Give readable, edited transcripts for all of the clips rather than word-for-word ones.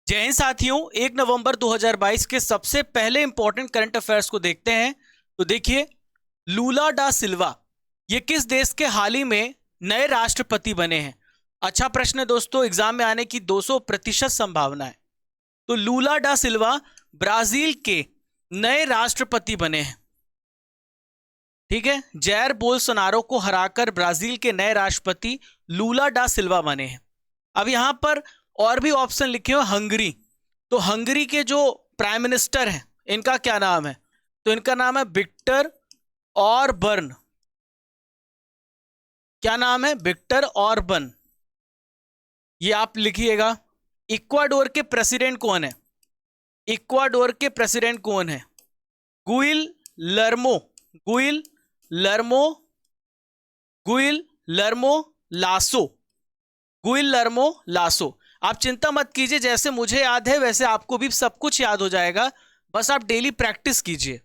जय हिंद साथियों। 1 नवंबर 2022 के सबसे पहले इंपॉर्टेंट करंट अफेयर्स को देखते हैं। तो देखिए, लूला डा सिल्वा ये किस देश के हाल ही में नए राष्ट्रपति बने हैं? अच्छा प्रश्न है दोस्तों, एग्जाम में आने की 200% संभावना है। तो लूला डा सिल्वा ब्राजील के नए राष्ट्रपति बने हैं। ठीक है, जैर बोल्सोनारो को हराकर ब्राजील के नए राष्ट्रपति लूला डा सिल्वा बने हैं। अब यहां पर और भी ऑप्शन लिखे हो हंगरी। तो हंगरी के जो प्राइम मिनिस्टर हैं इनका क्या नाम है? तो इनका नाम है विक्टर ऑरबन। क्या नाम है? विक्टर ऑरबन। ये आप लिखिएगा। इक्वाडोर के प्रेसिडेंट कौन है? इक्वाडोर के प्रेसिडेंट कौन है? गुइल लर्मो। गुइल लर्मो। गुइल लर्मो लासो। गुइल लर्मो लासो। आप चिंता मत कीजिए, जैसे मुझे याद है वैसे आपको भी सब कुछ याद हो जाएगा, बस आप डेली प्रैक्टिस कीजिए।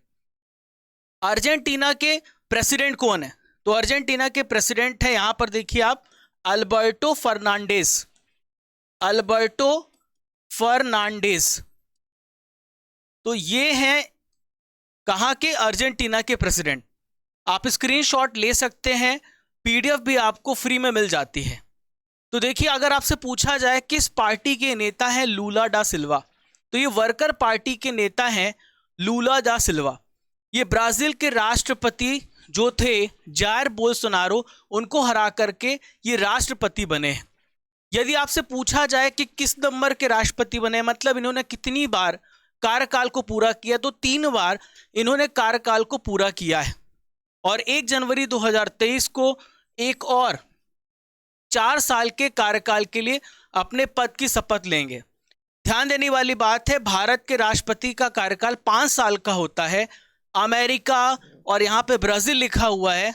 अर्जेंटीना के प्रेसिडेंट कौन है? तो अर्जेंटीना के प्रेसिडेंट है, यहां पर देखिए आप, अल्बर्टो फर्नांडिस। अल्बर्टो फर्नांडिस। तो ये हैं कहां के? अर्जेंटीना के प्रेसिडेंट। आप स्क्रीनशॉट ले सकते हैं, पीडीएफ भी आपको फ्री में मिल जाती है। तो देखिए, अगर आपसे पूछा जाए किस पार्टी के नेता हैं लूला डा सिल्वा, तो ये वर्कर पार्टी के नेता हैं लूला डा सिल्वा। ये ब्राजील के राष्ट्रपति जो थे जायर बोल्सोनारो, उनको हरा करके ये राष्ट्रपति बने हैं। यदि आपसे पूछा जाए कि किस नंबर के राष्ट्रपति बने, मतलब इन्होंने कितनी बार कार्यकाल को पूरा किया, तो 3 बार इन्होंने कार्यकाल को पूरा किया है। और 1 जनवरी 2023 को एक और 4 साल के कार्यकाल के लिए अपने पद की शपथ लेंगे। ध्यान देने वाली बात है, भारत के राष्ट्रपति का कार्यकाल 5 साल का होता है। अमेरिका और यहां पे ब्राजील लिखा हुआ है,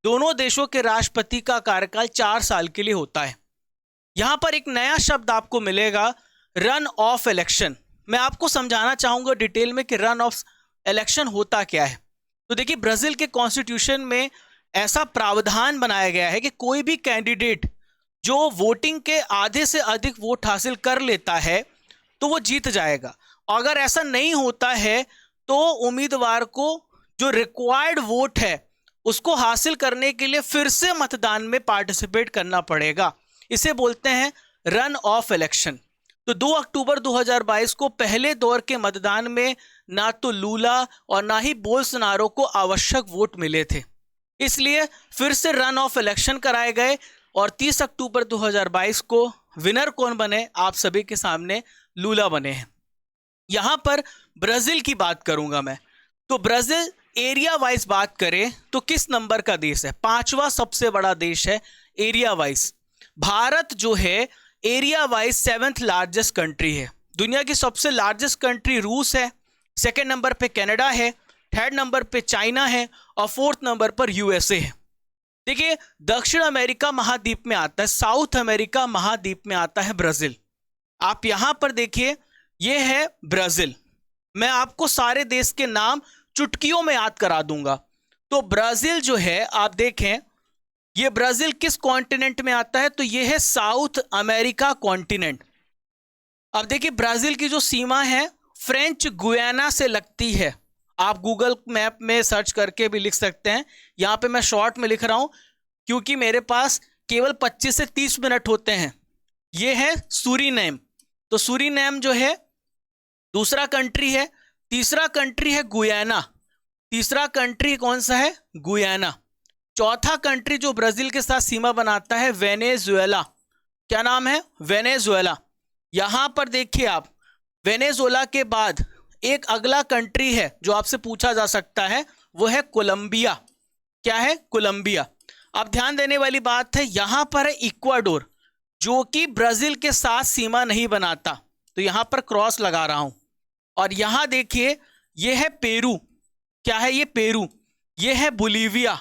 दोनों देशों के राष्ट्रपति का कार्यकाल 4 साल के लिए होता है। यहां पर एक नया शब्द आपको मिलेगा, रन ऑफ इलेक्शन। मैं आपको समझाना चाहूंगा डिटेल में कि रन ऑफ इलेक्शन होता क्या है। तो देखिए, ब्राजील के कॉन्स्टिट्यूशन में ऐसा प्रावधान बनाया गया है कि कोई भी कैंडिडेट जो वोटिंग के आधे से अधिक वोट हासिल कर लेता है तो वो जीत जाएगा। अगर ऐसा नहीं होता है तो उम्मीदवार को जो रिक्वायर्ड वोट है उसको हासिल करने के लिए फिर से मतदान में पार्टिसिपेट करना पड़ेगा। इसे बोलते हैं रन ऑफ इलेक्शन। तो 2 अक्टूबर 2022 को पहले दौर के मतदान में ना तो लूला और ना ही बोल्सोनारो को आवश्यक वोट मिले थे, इसलिए फिर से रन ऑफ इलेक्शन कराए गए। और 30 अक्टूबर 2022 को विनर कौन बने? आप सभी के सामने लूला बने हैं। यहां पर ब्राजील की बात करूंगा मैं। तो ब्राजील एरिया वाइज बात करें तो किस नंबर का देश है? 5वां सबसे बड़ा देश है एरिया वाइज। भारत जो है area wise 7th largest country है। दुनिया की सबसे लार्जेस्ट कंट्री रूस है, 2nd नंबर पे कनाडा है, 3rd नंबर पे चाइना है और 4th नंबर पर यूएसए है। देखिए, दक्षिण अमेरिका महाद्वीप में आता है, साउथ अमेरिका महाद्वीप में आता है ब्राजील। आप यहां पर देखिए, यह है ब्राजील। मैं आपको सारे देश के नाम चुटकियों में याद करा दूंगा। तो ब्राजील जो है, आप देखें, ये ब्राजील किस कॉन्टिनेंट में आता है? तो ये है साउथ अमेरिका कॉन्टिनेंट। अब देखिए, ब्राजील की जो सीमा है फ्रेंच गुयाना से लगती है। आप गूगल मैप में सर्च करके भी लिख सकते हैं, यहां पे मैं शॉर्ट में लिख रहा हूं क्योंकि मेरे पास केवल 25 से 30 मिनट होते हैं। ये है सूरीनेम। तो सूरीनेम जो है दूसरा कंट्री है। तीसरा कंट्री है गुयाना। तीसरा कंट्री कौन सा है? गुयाना। चौथा कंट्री जो ब्राजील के साथ सीमा बनाता है वेनेजुएला। क्या नाम है? वेनेजुएला। यहां पर देखिए आप, वेनेजुएला के बाद एक अगला कंट्री है जो आपसे पूछा जा सकता है, वो है कोलंबिया। क्या है? कोलंबिया। अब ध्यान देने वाली बात है, यहां पर है इक्वाडोर जो कि ब्राजील के साथ सीमा नहीं बनाता, तो यहां पर क्रॉस लगा रहा हूं। और यहां देखिए, यह है पेरू। क्या है ये? पेरू। यह है बोलीविया।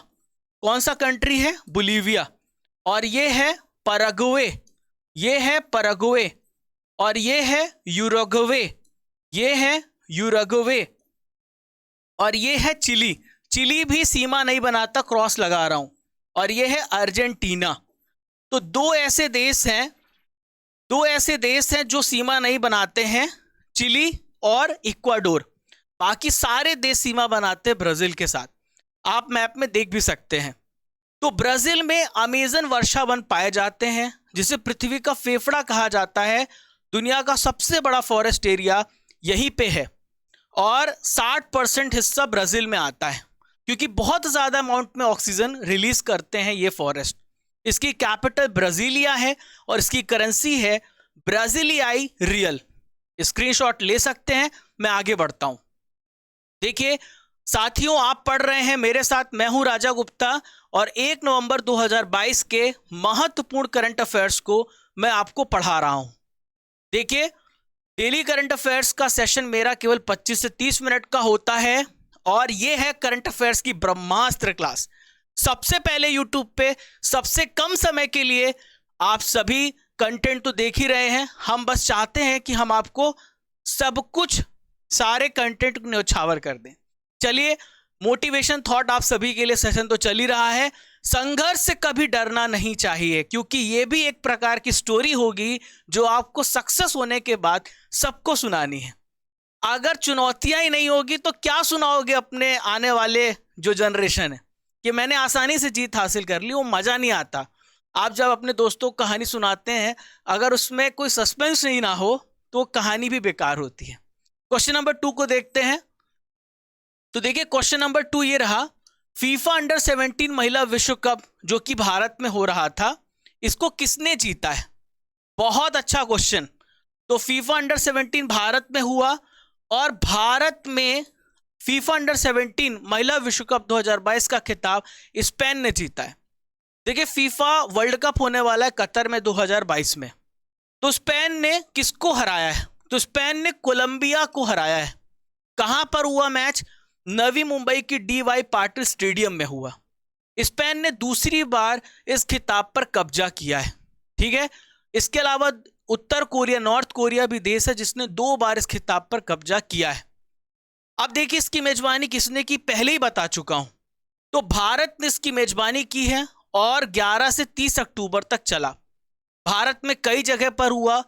कौन सा कंट्री है? बोलीविया। और यह है पैराग्वे। यह है पैराग्वे। और यह है यूरुग्वे। यह है यूरुग्वे। और यह है चिली। चिली भी सीमा नहीं बनाता, क्रॉस लगा रहा हूं। और यह है अर्जेंटीना। तो 2 ऐसे देश हैं दो ऐसे देश हैं जो सीमा नहीं बनाते हैं, चिली और इक्वाडोर। बाकी सारे देश सीमा बनाते हैं ब्राजील के साथ, आप मैप में देख भी सकते हैं। तो ब्राजील में अमेजन वर्षा वन पाए जाते हैं, जिसे पृथ्वी का फेफड़ा कहा जाता है। दुनिया का सबसे बड़ा फॉरेस्ट एरिया यहीं पे है और 60% हिस्सा ब्राजील में आता है, क्योंकि बहुत ज़्यादा अमाउंट में ऑक्सीजन रिलीज करते हैं ये फॉरेस्ट। इसकी कैपिटल ब्राजीलिया है और इसकी करेंसी है ब्राजीलियाई रियल। स्क्रीनशॉट ले सकते हैं। मैं आगे बढ़ता हूं। देखिए साथियों, आप पढ़ रहे हैं मेरे साथ, मैं हूं राजा गुप्ता और 1 नवंबर 2022 के महत्वपूर्ण करंट अफेयर्स को मैं आपको पढ़ा रहा हूं। देखिए डेली करंट अफेयर्स का सेशन मेरा केवल 25 से 30 मिनट का होता है और यह है करंट अफेयर्स की ब्रह्मास्त्र क्लास। सबसे पहले यूट्यूब पे सबसे कम समय के लिए आप सभी कंटेंट तो देख ही रहे हैं, हम बस चाहते हैं कि हम आपको सब कुछ सारे कंटेंट को न्यौछावर कर दें। चलिए, मोटिवेशन थॉट आप सभी के लिए सेशन तो चल ही रहा है। संघर्ष से कभी डरना नहीं चाहिए, क्योंकि ये भी एक प्रकार की स्टोरी होगी जो आपको सक्सेस होने के बाद सबको सुनानी है। अगर चुनौतियां ही नहीं होगी तो क्या सुनाओगे अपने आने वाले जो जनरेशन है कि मैंने आसानी से जीत हासिल कर ली? वो मजा नहीं आता। आप जब अपने दोस्तों को कहानी सुनाते हैं, अगर उसमें कोई सस्पेंस नहीं ना हो तो कहानी भी बेकार होती है। क्वेश्चन नंबर 2 को देखते हैं। तो देखिए क्वेश्चन नंबर 2 ये रहा, फीफा अंडर 17 महिला विश्व कप जो कि भारत में हो रहा था, इसको किसने जीता है? बहुत अच्छा क्वेश्चन। तो फीफा अंडर 17 भारत में हुआ और भारत में फीफा अंडर 17 महिला विश्व कप 2022 का खिताब स्पेन ने जीता है। देखिए फीफा वर्ल्ड कप होने वाला है कतर में 2022 में। तो स्पेन ने किसको हराया है? तो स्पेन ने कोलंबिया को हराया है। कहां पर हुआ मैच? नवी मुंबई की डीवाई पाटिल स्टेडियम में हुआ। स्पेन ने दूसरी बार इस खिताब पर कब्जा किया है। ठीक है, इसके अलावा उत्तर कोरिया, नॉर्थ कोरिया भी देश है जिसने 2 बार इस खिताब पर कब्जा किया है। अब देखिए इसकी मेजबानी किसने की, पहले ही बता चुका हूं। तो भारत ने इसकी मेजबानी की है और 11 से 30 अक्टूबर तक चला। भारत में कई जगह पर हुआ।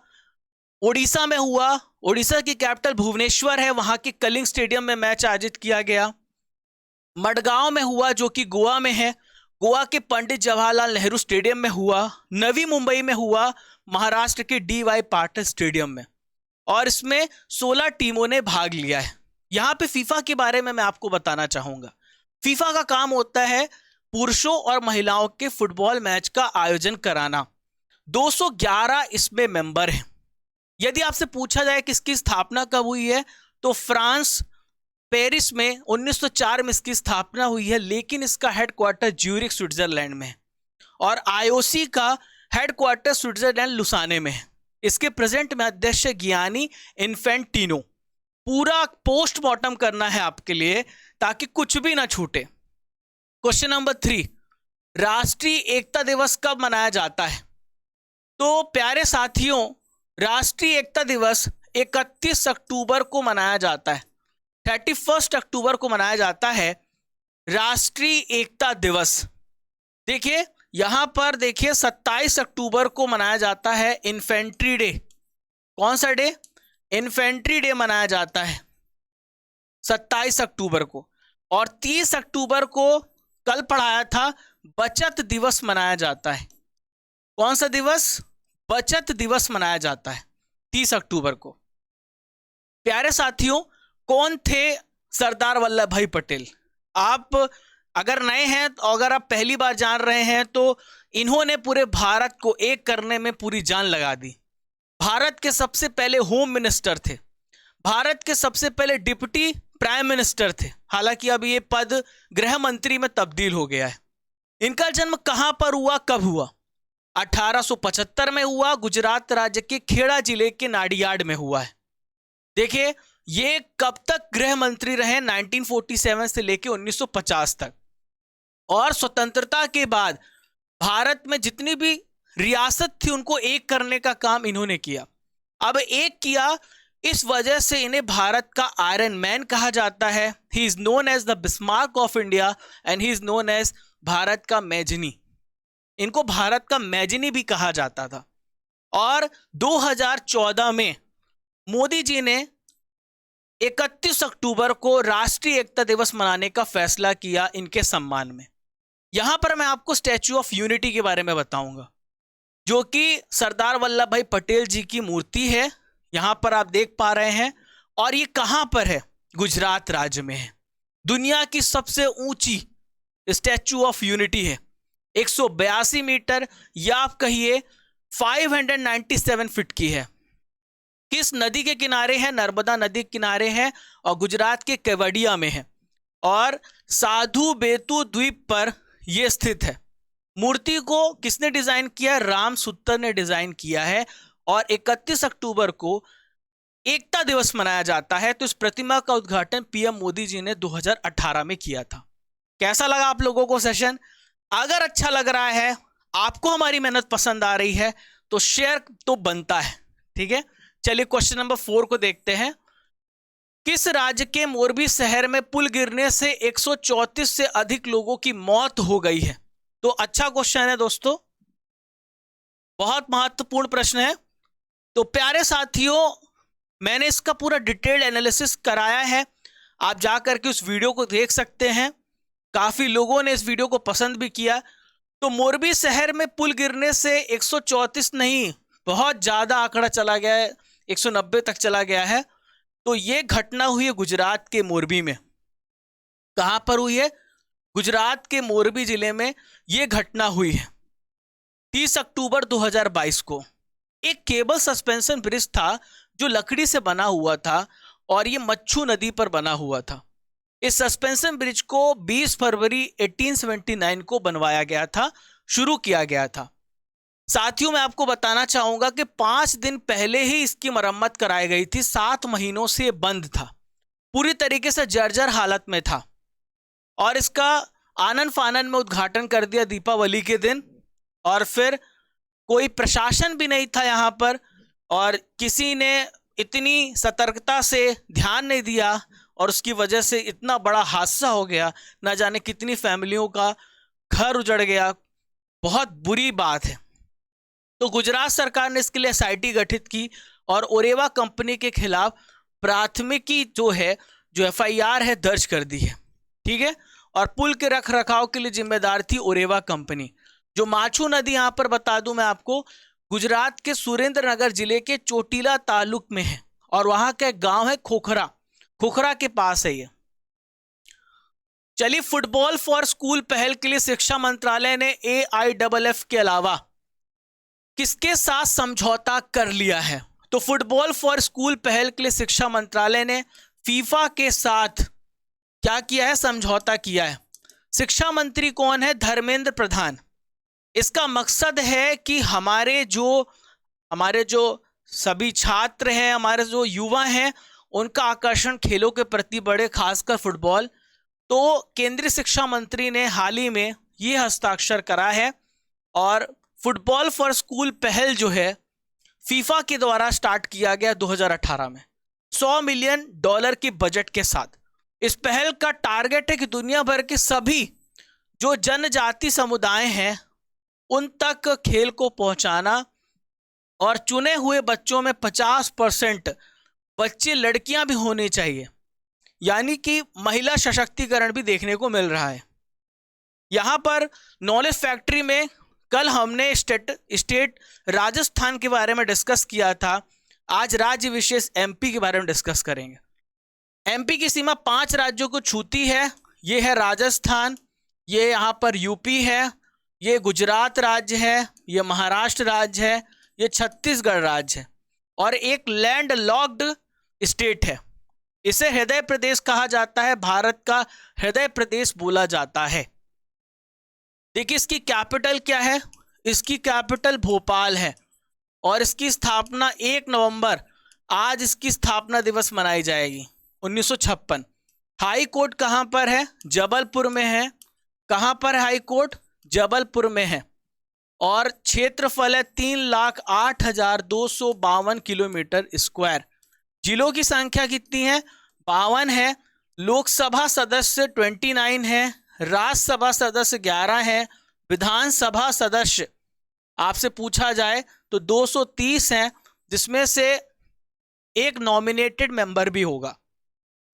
ओडिशा में हुआ, ओडिशा की कैपिटल भुवनेश्वर है, वहां के कलिंग स्टेडियम में मैच आयोजित किया गया। मडगांव में हुआ जो कि गोवा में है, गोवा के पंडित जवाहरलाल नेहरू स्टेडियम में हुआ। नवी मुंबई में हुआ, महाराष्ट्र के डीवाई पाटिल स्टेडियम में, और इसमें 16 टीमों ने भाग लिया है। यहां पे फीफा के बारे में मैं आपको बताना चाहूंगा। फीफा का काम होता है पुरुषों और महिलाओं के फुटबॉल मैच का आयोजन कराना। 211 इसमें मेंबर हैं। यदि आपसे पूछा जाए कि इसकी स्थापना कब हुई है, तो फ्रांस पेरिस में 1904 में इसकी स्थापना हुई है, लेकिन इसका हेडक्वार्टर ज्यूरिख स्विट्जरलैंड में है और आईओसी का हेडक्वार्टर स्विट्जरलैंड लुसाने में है। इसके प्रेजेंट में अध्यक्ष गियानी इन्फेंटिनो। पूरा पोस्टमार्टम करना है आपके लिए ताकि कुछ भी ना छूटे। क्वेश्चन नंबर 3, राष्ट्रीय एकता दिवस कब मनाया जाता है? तो प्यारे साथियों, राष्ट्रीय एकता दिवस 31 अक्टूबर को मनाया जाता है। 31 अक्टूबर को मनाया जाता है राष्ट्रीय एकता दिवस। देखिए यहां पर देखिए 27 अक्टूबर को मनाया जाता है इन्फेंट्री डे। कौन सा डे? इन्फेंट्री डे मनाया जाता है 27 अक्टूबर को। और 30 अक्टूबर को कल पढ़ाया था बचत दिवस मनाया जाता है। कौन सा दिवस? बचत दिवस मनाया जाता है 30 अक्टूबर को। प्यारे साथियों, कौन थे सरदार वल्लभ भाई पटेल? आप अगर नए हैं तो अगर आप पहली बार जान रहे हैं तो इन्होंने पूरे भारत को एक करने में पूरी जान लगा दी। भारत के सबसे पहले होम मिनिस्टर थे, भारत के सबसे पहले डिप्टी प्राइम मिनिस्टर थे, हालांकि अब ये पद गृह मंत्री में तब्दील हो गया है। इनका जन्म कहां पर हुआ, कब हुआ? 1875 में हुआ, गुजरात राज्य के खेड़ा जिले के नाडियाड में हुआ है। देखिए ये कब तक गृह मंत्री रहे? 1947 से लेकर 1950 तक। और स्वतंत्रता के बाद भारत में जितनी भी रियासत थी उनको एक करने का काम इन्होंने किया। अब एक किया, इस वजह से इन्हें भारत का आयरन मैन कहा जाता है। He is known as the Bismarck of India and he is known as Bharat का मैजनी। इनको भारत का मैजनी भी कहा जाता था। और 2014 में मोदी जी ने 31 अक्टूबर को राष्ट्रीय एकता दिवस मनाने का फैसला किया इनके सम्मान में। यहां पर मैं आपको स्टैच्यू ऑफ यूनिटी के बारे में बताऊंगा, जो कि सरदार वल्लभ भाई पटेल जी की मूर्ति है। यहां पर आप देख पा रहे हैं, और ये कहां पर है? गुजरात राज्य में है। दुनिया की सबसे ऊंची स्टैच्यू ऑफ यूनिटी है, 182 मीटर या आप कहिए 597 फीट की है। किस नदी के किनारे है? नर्मदा नदी के किनारे है और गुजरात के केवड़िया में है, और साधु बेतु द्वीप पर यह स्थित है। मूर्ति को किसने डिजाइन किया? राम सुत्तर ने डिजाइन किया है। और 31 अक्टूबर को एकता दिवस मनाया जाता है। तो इस प्रतिमा का उद्घाटन पीएम मोदी जी ने 2018 में किया था। कैसा लगा आप लोगों को सेशन? अगर अच्छा लग रहा है, आपको हमारी मेहनत पसंद आ रही है, तो शेयर तो बनता है, ठीक है। चलिए क्वेश्चन नंबर 4 को देखते हैं। किस राज्य के मोरबी शहर में पुल गिरने से 134 से अधिक लोगों की मौत हो गई है? तो अच्छा क्वेश्चन है दोस्तों, बहुत महत्वपूर्ण प्रश्न है। तो प्यारे साथियों, मैंने इसका पूरा डिटेल्ड एनालिसिस कराया है, आप जाकर के उस वीडियो को देख सकते हैं। काफी लोगों ने इस वीडियो को पसंद भी किया। तो मोरबी शहर में पुल गिरने से 134 नहीं, बहुत ज्यादा आंकड़ा चला गया है, 190 तक चला गया है। तो यह घटना हुई है गुजरात के मोरबी में। कहां पर हुई है? गुजरात के मोरबी जिले में यह घटना हुई है। 30 अक्टूबर 2022 को एक केबल सस्पेंशन ब्रिज था जो लकड़ी से बना हुआ था, और यह मच्छू नदी पर बना हुआ था। इस सस्पेंशन ब्रिज को 20 फरवरी 1879 को बनवाया गया था, शुरू किया गया था। साथियों, मैं आपको बताना चाहूंगा कि 5 दिन पहले ही इसकी मरम्मत कराई गई थी। 7 महीनों से बंद था, पूरी तरीके से जर्जर हालत में था, और इसका आनन फानन में उद्घाटन कर दिया दीपावली के दिन। और फिर कोई प्रशासन भी नहीं था यहाँ पर, और किसी ने इतनी सतर्कता से ध्यान नहीं दिया, और उसकी वजह से इतना बड़ा हादसा हो गया। ना जाने कितनी फैमिलियों का घर उजड़ गया, बहुत बुरी बात है। तो गुजरात सरकार ने इसके लिए एसआईटी गठित की, और ओरेवा कंपनी के खिलाफ प्राथमिकी जो एफआईआर है दर्ज कर दी है, ठीक है। और पुल के रख रखाव के लिए जिम्मेदार थी ओरेवा कंपनी। जो माछू नदी, यहां पर बता दूं मैं आपको, गुजरात के सुरेंद्र नगर जिले के चोटीला तालुक में है, और वहां का एक गांव है खोखरा, खोखरा के पास है ये। चलिए, फुटबॉल फॉर स्कूल पहल के लिए शिक्षा मंत्रालय ने AIFF के अलावा किसके साथ समझौता कर लिया है? तो फुटबॉल फॉर स्कूल पहल के लिए शिक्षा मंत्रालय ने फीफा के साथ क्या किया है? समझौता किया है। शिक्षा मंत्री कौन है? धर्मेंद्र प्रधान। इसका मकसद है कि हमारे जो सभी छात्र हैं, हमारे जो युवा हैं, उनका आकर्षण खेलों के प्रति बढ़े, खासकर फुटबॉल। तो केंद्रीय शिक्षा मंत्री ने हाल ही में ये हस्ताक्षर करा है, और फुटबॉल फॉर स्कूल पहल जो है फीफा के द्वारा स्टार्ट किया गया 2018 में $100 मिलियन के बजट के साथ। इस पहल का टारगेट है कि दुनिया भर के सभी जो जनजाति समुदाय हैं उन तक खेल को पहुंचाना, और चुने हुए बच्चों में 50% बच्चे लड़कियां भी होने चाहिए, यानी कि महिला सशक्तिकरण भी देखने को मिल रहा है। यहां पर नॉलेज फैक्ट्री में कल हमने स्टेट राजस्थान के बारे में डिस्कस किया था, आज राज्य विशेष MP के बारे में डिस्कस करेंगे। MP की सीमा 5 राज्यों को छूती है। ये है राजस्थान, ये यहाँ पर यूपी है, ये गुजरात राज्य है, ये महाराष्ट्र राज्य है, ये छत्तीसगढ़ राज्य है, और एक लैंड लॉक्ड स्टेट है। इसे हृदय प्रदेश कहा जाता है, भारत का हृदय प्रदेश बोला जाता है। देखिए, इसकी कैपिटल क्या है? इसकी कैपिटल भोपाल है, और इसकी स्थापना 1 नवंबर, आज इसकी स्थापना दिवस मनाई जाएगी, 1956। हाई कोर्ट कहां पर है? जबलपुर में है। कहां पर हाई कोर्ट? जबलपुर में है। और क्षेत्रफल है 3,08,252 किलोमीटर स्क्वायर। जिलों की संख्या कितनी है? 52 है। लोकसभा सदस्य 29 है, राज्यसभा सदस्य 11 है, विधानसभा सदस्य आपसे पूछा जाए तो 230 हैं, जिसमें से एक नॉमिनेटेड मेंबर भी होगा।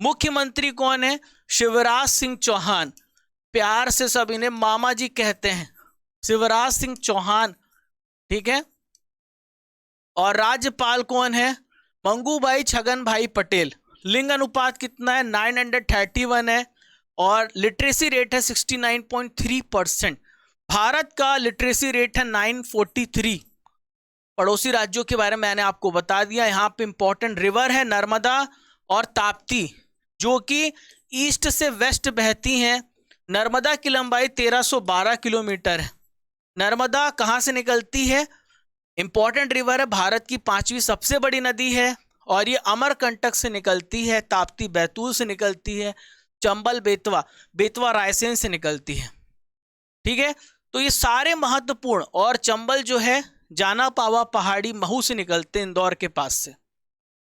मुख्यमंत्री कौन है? शिवराज सिंह चौहान, प्यार से सब इन्हें मामा जी कहते हैं, शिवराज सिंह चौहान, ठीक है। और राज्यपाल कौन है? मंगूभाई छगन भाई पटेल। लिंग अनुपात कितना है? 931 है, और लिटरेसी रेट है 69.3%। भारत का लिटरेसी रेट है 943। पड़ोसी राज्यों के बारे में मैंने आपको बता दिया। यहाँ पे इंपॉर्टेंट रिवर है नर्मदा और ताप्ती, जो कि ईस्ट से वेस्ट बहती हैं। नर्मदा की लंबाई 1312 किलोमीटर है। नर्मदा कहाँ से निकलती है? इंपॉर्टेंट रिवर है, भारत की 5वीं सबसे बड़ी नदी है, और ये अमरकंटक से निकलती है, ताप्ती बैतूल से निकलती है, चंबल बेतवा रायसेन से निकलती है, ठीक है। तो ये सारे महत्वपूर्ण, और चंबल जो है जाना पावा पहाड़ी महू से निकलते हैं, इंदौर के पास से।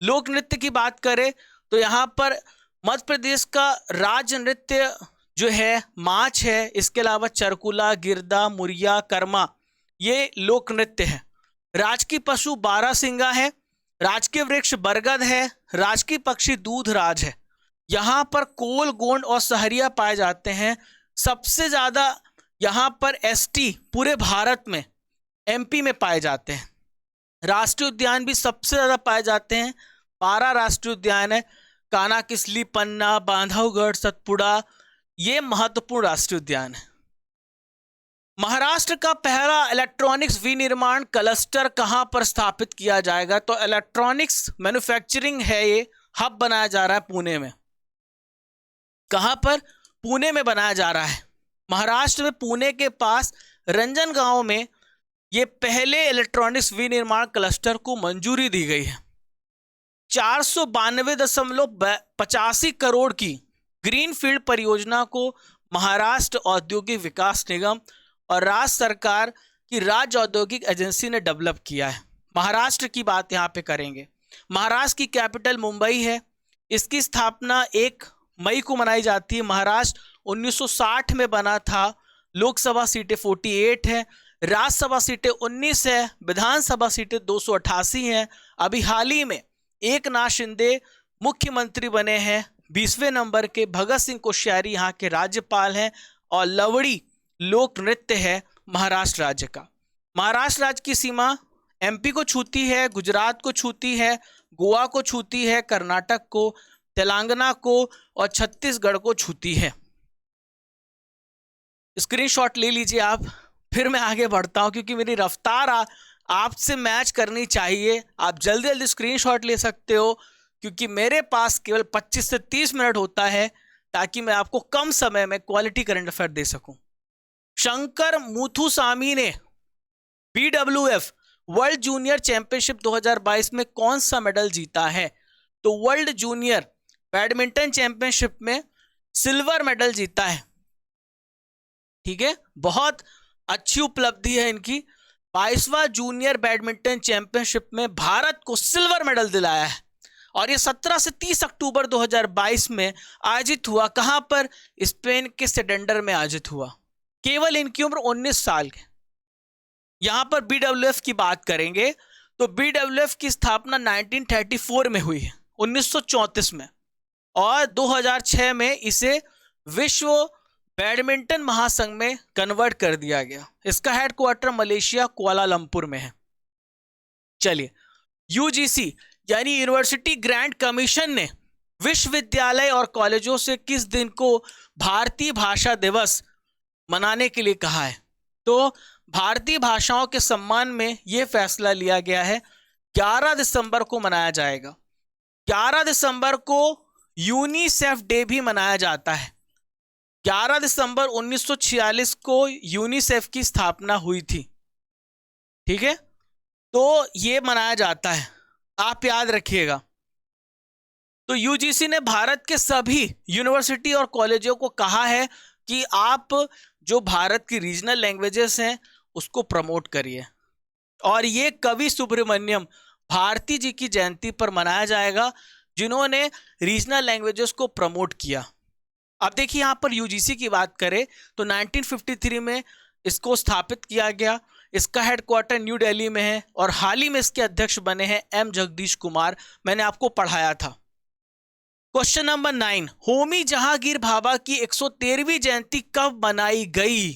लोक नृत्य की बात करें तो यहाँ पर मध्य प्रदेश का राज्य नृत्य जो है माछ है, इसके अलावा चरकुला, गिरदा, मुरिया, कर्मा, ये लोक नृत्य है। राजकीय पशु बारहसिंगा है, राजकीय वृक्ष बरगद है, राजकीय पक्षी दूधराज है। यहाँ पर कोल, गोंड और सहरिया पाए जाते हैं। सबसे ज्यादा यहाँ पर एसटी पूरे भारत में एमपी में पाए जाते हैं। राष्ट्रीय उद्यान भी सबसे ज्यादा पाए जाते हैं, 12 राष्ट्रीय उद्यान है। कान्हा किसली, पन्ना, बांधवगढ़, सतपुड़ा, ये महत्वपूर्ण राष्ट्रीय उद्यान है। महाराष्ट्र का पहला इलेक्ट्रॉनिक्स विनिर्माण क्लस्टर कहां पर स्थापित किया जाएगा? तो इलेक्ट्रॉनिक्स मैन्युफैक्चरिंग है, ये हब बनाया जा रहा है पुणे में। कहां पर? पुणे में बनाया जा रहा है। महाराष्ट्र में पुणे के पास रंजन गांव में ये पहले इलेक्ट्रॉनिक्स विनिर्माण क्लस्टर को मंजूरी दी गई है। 492.85 करोड़ की ग्रीनफील्ड परियोजना को महाराष्ट्र औद्योगिक विकास निगम और राज्य सरकार की राज्य औद्योगिक एजेंसी ने डेवलप किया है। महाराष्ट्र की बात यहाँ पे करेंगे। महाराष्ट्र की कैपिटल मुंबई है। इसकी स्थापना 1 मई को मनाई जाती है। महाराष्ट्र 1960 में बना था। लोकसभा सीटें 48 हैं, राज्यसभा सीटें 19 है, विधानसभा सीटें 288 हैं। अभी हाल ही में एकनाथ शिंदे मुख्यमंत्री बने हैं 20वें नंबर के। भगत सिंह कोश्यारी यहाँ के राज्यपाल हैं, और लवड़ी लोक नृत्य है महाराष्ट्र राज्य का। महाराष्ट्र राज्य की सीमा एमपी को छूती है, गुजरात को छूती है, गोवा को छूती है, कर्नाटक को, तेलंगाना को और छत्तीसगढ़ को छूती है। स्क्रीनशॉट ले लीजिए आप। फिर मैं आगे बढ़ता हूं, क्योंकि मेरी रफ्तार आपसे मैच करनी चाहिए। आप जल्दी जल्दी स्क्रीनशॉट ले सकते हो, क्योंकि मेरे पास केवल 25 से 30 मिनट होता है, ताकि मैं आपको कम समय में क्वालिटी करंट अफेयर दे सकूं। शंकर मुथुसामी ने BWF वर्ल्ड जूनियर चैंपियनशिप 2022 में कौन सा मेडल जीता है? तो वर्ल्ड जूनियर बैडमिंटन चैंपियनशिप में सिल्वर मेडल जीता है, ठीक है। बहुत अच्छी उपलब्धि है इनकी। 22वां जूनियर बैडमिंटन चैंपियनशिप में भारत को सिल्वर मेडल दिलाया है, और ये 17 से 30 अक्टूबर 2022 में आयोजित हुआ। कहां पर? स्पेन के सेडेंडर में आयोजित हुआ। केवल इनकी उम्र 19 साल है। यहां पर BWF की बात करेंगे तो BWF की स्थापना 1934 में हुई है, 1934 में, और 2006 में इसे विश्व बैडमिंटन महासंघ में कन्वर्ट कर दिया गया। इसका हेडक्वार्टर मलेशिया कुआलालंपुर में है। चलिए, UGC यानी यूनिवर्सिटी ग्रांट कमीशन ने विश्वविद्यालय और कॉलेजों से किस दिन को भारतीय भाषा दिवस मनाने के लिए कहा है? तो भारतीय भाषाओं के सम्मान में यह फैसला लिया गया है 11 दिसंबर को मनाया जाएगा। 11 दिसंबर को यूनिसेफ डे भी मनाया जाता है। 11 दिसंबर 1946 को यूनिसेफ की स्थापना हुई थी, ठीक है। तो ये मनाया जाता है, आप याद रखिएगा। तो UGC ने भारत के सभी यूनिवर्सिटी और कॉलेजों को कहा है कि आप जो भारत की रीजनल लैंग्वेजेस हैं उसको प्रमोट करिए, और ये कवि सुब्रमण्यम भारती जी की जयंती पर मनाया जाएगा, जिन्होंने रीजनल लैंग्वेजेस को प्रमोट किया। अब देखिए, यहाँ पर UGC की बात करें तो 1953 में इसको स्थापित किया गया। इसका हेडक्वार्टर न्यू दिल्ली में है और हाल ही में इसके अध्यक्ष बने हैं एम जगदीश कुमार, मैंने आपको पढ़ाया था। क्वेश्चन नंबर 9, होमी जहांगीर भाभा की 113वीं जयंती कब मनाई गई?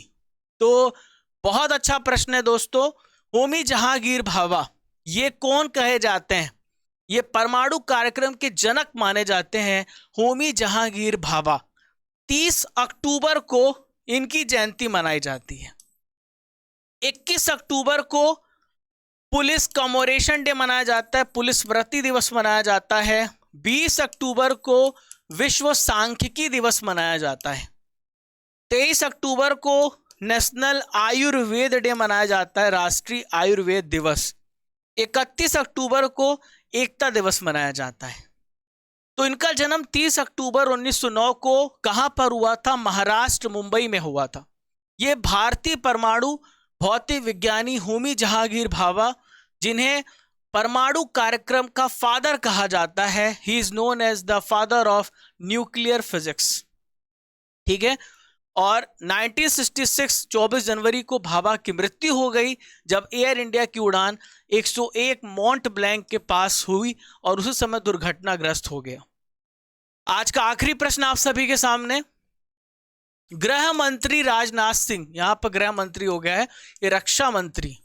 तो बहुत अच्छा प्रश्न है दोस्तों। होमी जहांगीर भाभा ये कौन कहे जाते हैं? ये परमाणु कार्यक्रम के जनक माने जाते हैं होमी जहांगीर भाभा। 30 अक्टूबर को इनकी जयंती मनाई जाती है। 21 अक्टूबर को पुलिस कमेमोरेशन डे मनाया जाता है, पुलिस स्मृति दिवस मनाया जाता है। 20 अक्टूबर को विश्व सांख्यिकी दिवस मनाया जाता है। 23 अक्टूबर को नेशनल आयुर्वेद डे मनाया जाता है, राष्ट्रीय आयुर्वेद दिवस। 31 अक्टूबर को एकता दिवस मनाया जाता है। तो इनका जन्म 30 अक्टूबर 1909 को कहां पर हुआ था? महाराष्ट्र, मुंबई में हुआ था। ये भारतीय परमाणु भौतिक विज्ञानी होमी जहांगीर भाभा, जिन्हें परमाणु कार्यक्रम का फादर कहा जाता है, he is known as the father of nuclear physics. ठीक है। और 1966 24 जनवरी को भाभा की मृत्यु हो गई जब एयर इंडिया की उड़ान 101 मॉन्ट ब्लैंक के पास हुई और उसी समय दुर्घटनाग्रस्त हो गया। आज का आखिरी प्रश्न आप सभी के सामने, गृह मंत्री राजनाथ सिंह, यहां पर गृह मंत्री हो गया है, ये रक्षा मंत्री,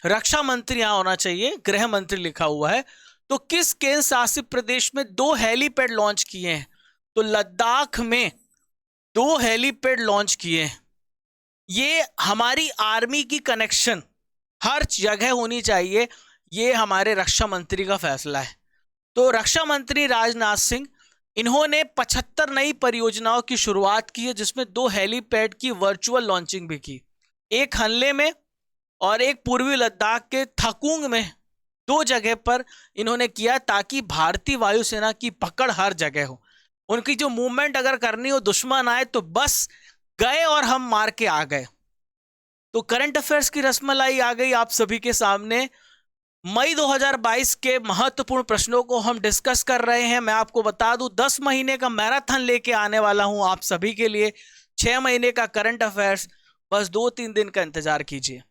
रक्षा मंत्री यहां होना चाहिए, गृह मंत्री लिखा हुआ है। तो किस केंद्र शासित प्रदेश में 2 हेलीपैड लॉन्च किए हैं? तो लद्दाख में 2 हेलीपैड लॉन्च किए हैं। ये हमारी आर्मी की कनेक्शन हर जगह होनी चाहिए, ये हमारे रक्षा मंत्री का फैसला है। तो रक्षा मंत्री राजनाथ सिंह, इन्होंने 75 नई परियोजनाओं की शुरुआत की है, जिसमें 2 हेलीपैड की वर्चुअल लॉन्चिंग भी की, एक हनले में और एक पूर्वी लद्दाख के थकुंग में। 2 जगह पर इन्होंने किया ताकि भारतीय वायुसेना की पकड़ हर जगह हो, उनकी जो मूवमेंट अगर करनी हो, दुश्मन आए तो बस गए और हम मार के आ गए। तो करंट अफेयर्स की रसमलाई आ गई आप सभी के सामने। मई 2022 के महत्वपूर्ण प्रश्नों को हम डिस्कस कर रहे हैं। मैं आपको बता दूं 10 महीने का मैराथन लेके आने वाला हूं आप सभी के लिए। 6 महीने का करंट अफेयर्स, बस 2-3 दिन का इंतजार कीजिए।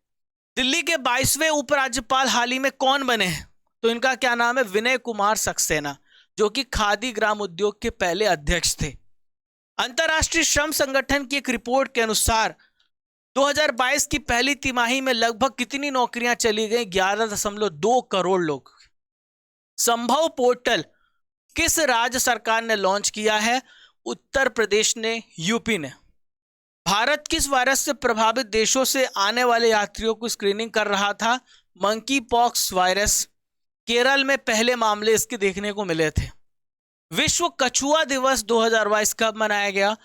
दिल्ली के 22वें उपराज्यपाल हाल ही में कौन बने हैं? तो इनका क्या नाम है? विनय कुमार सक्सेना, जो कि खादी ग्राम उद्योग के पहले अध्यक्ष थे। अंतरराष्ट्रीय श्रम संगठन की एक रिपोर्ट के अनुसार 2022 की पहली तिमाही में लगभग कितनी नौकरियां चली गई? 11.2 करोड़ लोग। संभव पोर्टल किस राज्य सरकार ने लॉन्च किया है? उत्तर प्रदेश ने, यूपी ने। भारत किस वायरस से प्रभावित देशों से आने वाले यात्रियों की स्क्रीनिंग कर रहा था? Monkey pox virus. केरल में पहले मामले इसके देखने को मिले थे। विश्व कछुआ दिवस 2022 कब मनाया गया?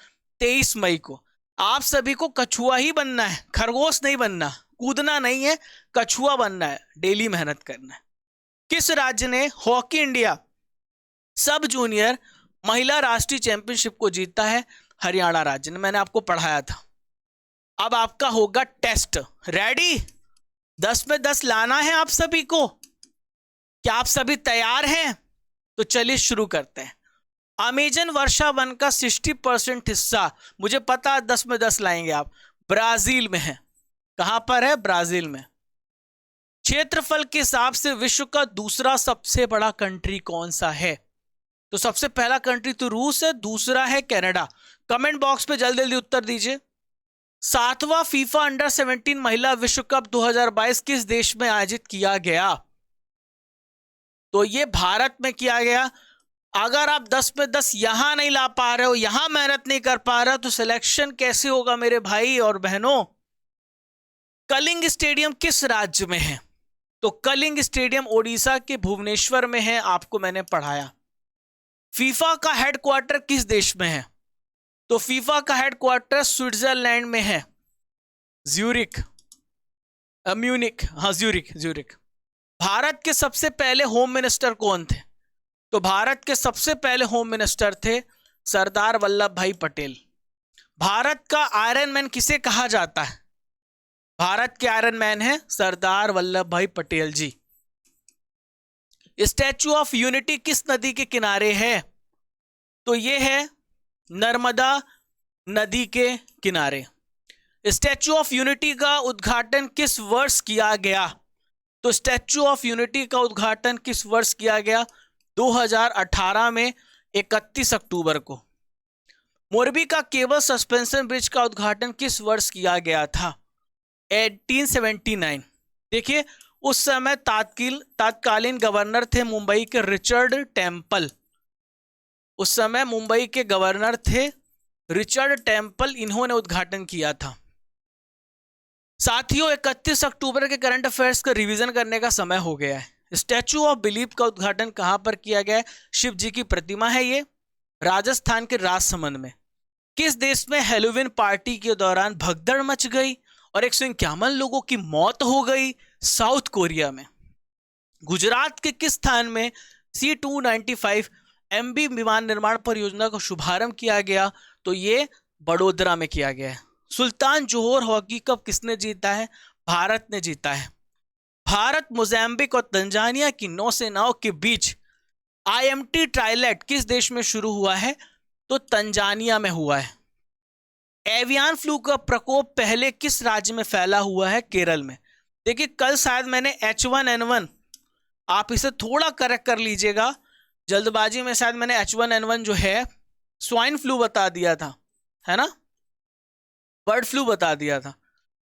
23 मई को। आप सभी को कछुआ ही बनना है, खरगोश नहीं बनना, कूदना नहीं है, कछुआ बनना है, डेली मेहनत करना है। किस राज्य ने हॉकी इंडिया सब जूनियर महिला राष्ट्रीय चैंपियनशिप को जीता है? हरियाणा राज्य ने, मैंने आपको पढ़ाया था। अब आपका होगा टेस्ट, रेडी? 10 में 10 लाना है आप सभी को। क्या आप सभी तैयार हैं? तो चलिए शुरू करते हैं। अमेजन वर्षा वन का 60% हिस्सा, मुझे पता 10 में 10 लाएंगे आप, ब्राजील में है। कहां पर है? ब्राजील में। क्षेत्रफल के हिसाब से विश्व का दूसरा सबसे बड़ा कंट्री कौन सा है? तो सबसे पहला कंट्री तो रूस है, दूसरा है कनाडा। कमेंट बॉक्स पे जल्दी जल्दी उत्तर दीजिए। 7वां फीफा अंडर 17 महिला विश्व कप 2022 किस देश में आयोजित किया गया? तो ये भारत में किया गया। अगर आप 10 में 10 यहां नहीं ला पा रहे हो, यहां मेहनत नहीं कर पा रहे हो, तो सिलेक्शन कैसे होगा मेरे भाई और बहनों? कलिंग स्टेडियम किस राज्य में है? तो कलिंग स्टेडियम ओडिशा के भुवनेश्वर में है, आपको मैंने पढ़ाया। फीफा का हेडक्वार्टर किस देश में है? तो फीफा का हेडक्वार्टर स्विट्जरलैंड में है, ज्यूरिक, म्यूनिक, हाँ ज्यूरिक। भारत के सबसे पहले होम मिनिस्टर कौन थे? तो भारत के सबसे पहले होम मिनिस्टर थे सरदार वल्लभ भाई पटेल। भारत का आयरन मैन किसे कहा जाता है? भारत के आयरन मैन है सरदार वल्लभ भाई पटेल जी। स्टैच्यू ऑफ यूनिटी किस नदी के किनारे है? तो यह है नर्मदा नदी के किनारे। स्टैच्यू ऑफ यूनिटी का उद्घाटन किस वर्ष किया गया? तो स्टैच्यू ऑफ यूनिटी का उद्घाटन किस वर्ष किया गया? 2018 में 31 अक्टूबर को। मोरबी का केबल सस्पेंशन ब्रिज का उद्घाटन किस वर्ष किया गया था? 1879। देखिए उस समय तात्कालीन गवर्नर थे मुंबई के रिचर्ड टेम्पल। उस समय मुंबई के गवर्नर थे रिचर्ड टेम्पल, इन्होंने उद्घाटन किया था। साथियों 31 अक्टूबर के करंट अफेयर्स का रिवीजन करने का समय हो गया है। स्टैच्यू ऑफ बिलीफ का उद्घाटन कहां पर किया गया है? शिव जी की प्रतिमा है ये, राजस्थान के राजसमंद में। किस देश में हैलोवीन पार्टी के दौरान भगदड़ मच गई और 151 लोगों की मौत हो गई? साउथ कोरिया में। गुजरात के किस स्थान में C295 MB विमान निर्माण परियोजना का शुभारंभ किया गया? तो ये बड़ोदरा में किया गया है। सुल्तान जोहर हॉकी कप किसने जीता है? भारत ने जीता है। भारत, मोजाम्बिक और तंजानिया की नौसेनाओं के बीच IMT ट्राइलेट किस देश में शुरू हुआ है? तो तंजानिया में हुआ है। एवियन फ्लू का प्रकोप पहले किस राज्य में फैला हुआ है? केरल में। देखिए कल शायद मैंने H1N1, आप इसे थोड़ा करेक्ट कर लीजिएगा, जल्दबाजी में शायद मैंने H1N1 जो है स्वाइन फ्लू बता दिया था, है ना, बर्ड फ्लू बता दिया था।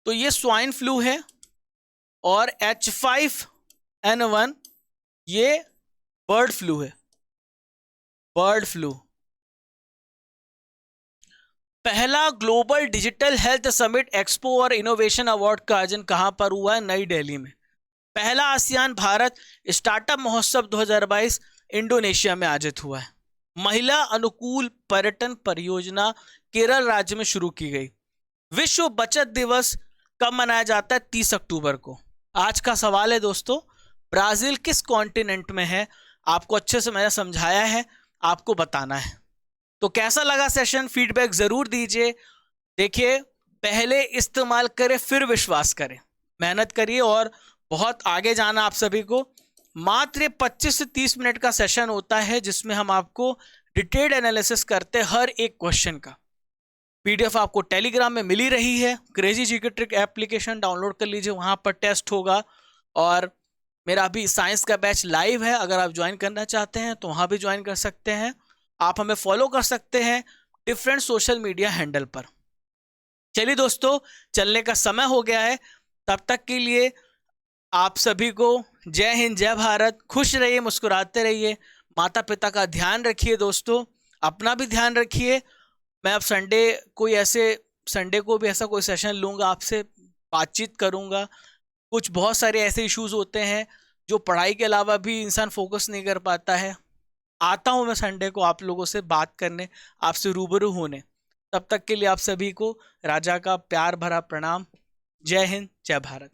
तो ये स्वाइन फ्लू है और H5N1 ये बर्ड फ्लू है, बर्ड फ्लू। पहला global digital health summit, expo और इनोवेशन अवार्ड का आयोजन कहां पर हुआ है? नई दिल्ली में। पहला आसियान भारत स्टार्टअप महोत्सव 2022 इंडोनेशिया में आयोजित हुआ है। महिला अनुकूल पर्यटन परियोजना केरल राज्य में शुरू की गई। विश्व बचत दिवस कब मनाया जाता है? 30 अक्टूबर को। आज का सवाल है दोस्तों, ब्राजील किस कॉन्टिनेंट में है? आपको अच्छे से मैंने समझाया है, आपको बताना है। तो कैसा लगा सेशन? फीडबैक जरूर दीजिए। देखिए पहले इस्तेमाल करें फिर विश्वास करें, मेहनत करिए और बहुत आगे जाना आप सभी को। मात्र 25 से 30 मिनट का सेशन होता है जिसमें हम आपको डिटेल्ड एनालिसिस करते हैं हर एक क्वेश्चन का। PDF आपको टेलीग्राम में मिली रही है। Crazy GK trick application download कर लीजिए, वहां पर टेस्ट होगा। और मेरा अभी साइंस का बैच लाइव है, अगर आप ज्वाइन करना चाहते हैं तो वहां भी ज्वाइन कर सकते हैं। आप हमें फॉलो कर सकते हैं डिफरेंट सोशल मीडिया हैंडल पर। चलिए दोस्तों, चलने का समय हो गया है। तब तक के लिए आप सभी को जय हिंद, जय भारत। खुश रहिए, मुस्कुराते रहिए, माता पिता का ध्यान रखिए दोस्तों, अपना भी ध्यान रखिए। मैं अब संडे को भी ऐसा कोई सेशन लूँगा, आपसे बातचीत करूँगा। कुछ बहुत सारे ऐसे इश्यूज होते हैं जो पढ़ाई के अलावा भी इंसान फोकस नहीं कर पाता है। आता हूँ मैं संडे को आप लोगों से बात करने, आपसे रूबरू होने। तब तक के लिए आप सभी को राजा का प्यार भरा प्रणाम। जय हिंद, जय भारत।